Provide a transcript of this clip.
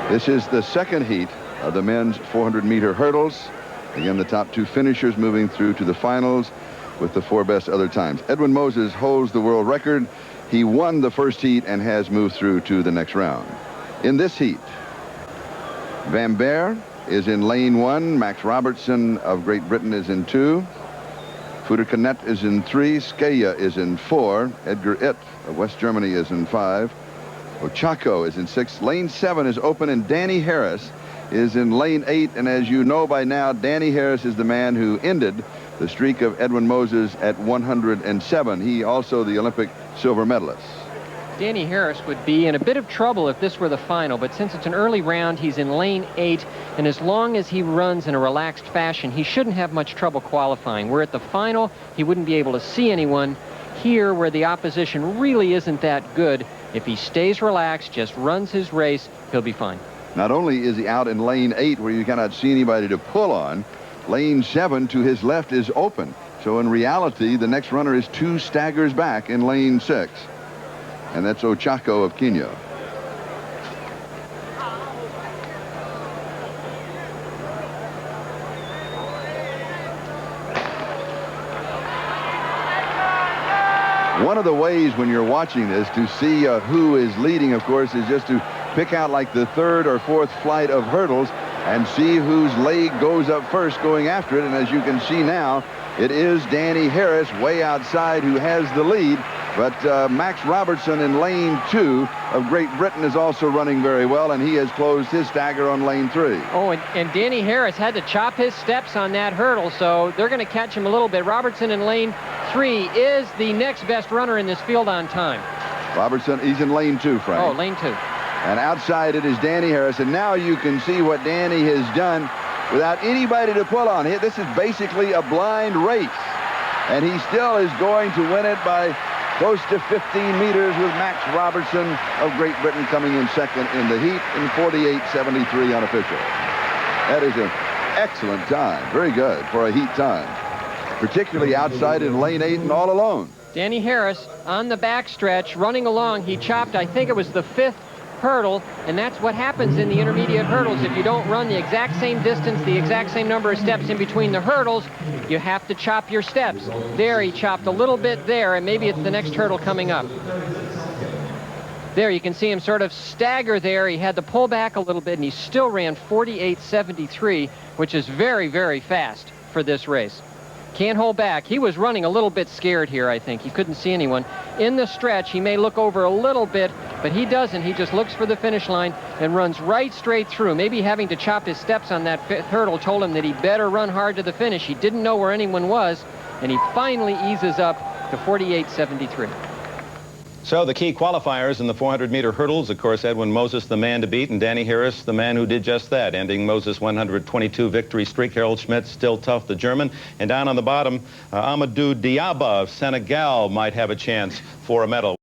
This is the second heat of the men's 400-meter hurdles. Again, the top two finishers moving through to the finals with the four best other times. Edwin Moses holds the world record. He won the first heat and has moved through to the next round. In this heat, Vimbert is in lane 1. Max Robertson of Great Britain is in 2. Futterknecht is in 3. Sequella is in 4. Edgar Itt of West Germany is in 5. Ochako is in 6. Lane 7 is open, and Danny Harris is in lane 8. And as you know by now, Danny Harris is the man who ended the streak of Edwin Moses at 107. He also the Olympic silver medalist. Danny Harris would be in a bit of trouble if this were the final, but since it's an early round, he's in lane 8, and as long as he runs in a relaxed fashion, he shouldn't have much trouble qualifying. Where at the final, he wouldn't be able to see anyone. Here, where the opposition really isn't that good, if he stays relaxed, just runs his race, he'll be fine. Not only is he out in lane 8 where you cannot see anybody to pull on, lane 7 to his left is open. So in reality, the next runner is 2 staggers back in lane 6. And that's Ochako of Kenya. One of the ways when you're watching this to see who is leading, of course, is just to pick out like the 3rd or 4th flight of hurdles and see whose leg goes up first going after it. And as you can see now, it is Danny Harris way outside who has the lead. But Max Robertson in lane 2 of Great Britain is also running very well, and he has closed his stagger on lane 3. Oh, and Danny Harris had to chop his steps on that hurdle, so they're going to catch him a little bit. Robertson in lane 3 is the next best runner in this field on time. Robertson, he's in lane 2, Frank. Oh, lane 2. And outside it is Danny Harris, and now you can see what Danny has done without anybody to pull on. This is basically a blind race, and he still is going to win it by close to 15 meters, with Max Robertson of Great Britain coming in second in the heat in 48.73 unofficial. That is an excellent time. Very good for a heat time, particularly outside in lane 8 and all alone. Danny Harris on the backstretch running along. He chopped, I think it was the 5th hurdle, and that's what happens in the intermediate hurdles. If you don't run the exact same distance, the exact same number of steps in between the hurdles, you have to chop your steps. There, he chopped a little bit there, and maybe it's the next hurdle coming up. There, you can see him sort of stagger there. He had to pull back a little bit, and he still ran 48.73, which is very, very fast for this race. Can't hold back. He was running a little bit scared here, I think. He couldn't see anyone. In the stretch, he may look over a little bit, but he doesn't. He just looks for the finish line and runs right straight through. Maybe having to chop his steps on that 5th hurdle told him that he better run hard to the finish. He didn't know where anyone was, and he finally eases up to 48.73. So the key qualifiers in the 400-meter hurdles, of course, Edwin Moses, the man to beat, and Danny Harris, the man who did just that, ending Moses' 122 victory streak. Harold Schmidt, still tough, the German. And down on the bottom, Amadou Diaba of Senegal might have a chance for a medal.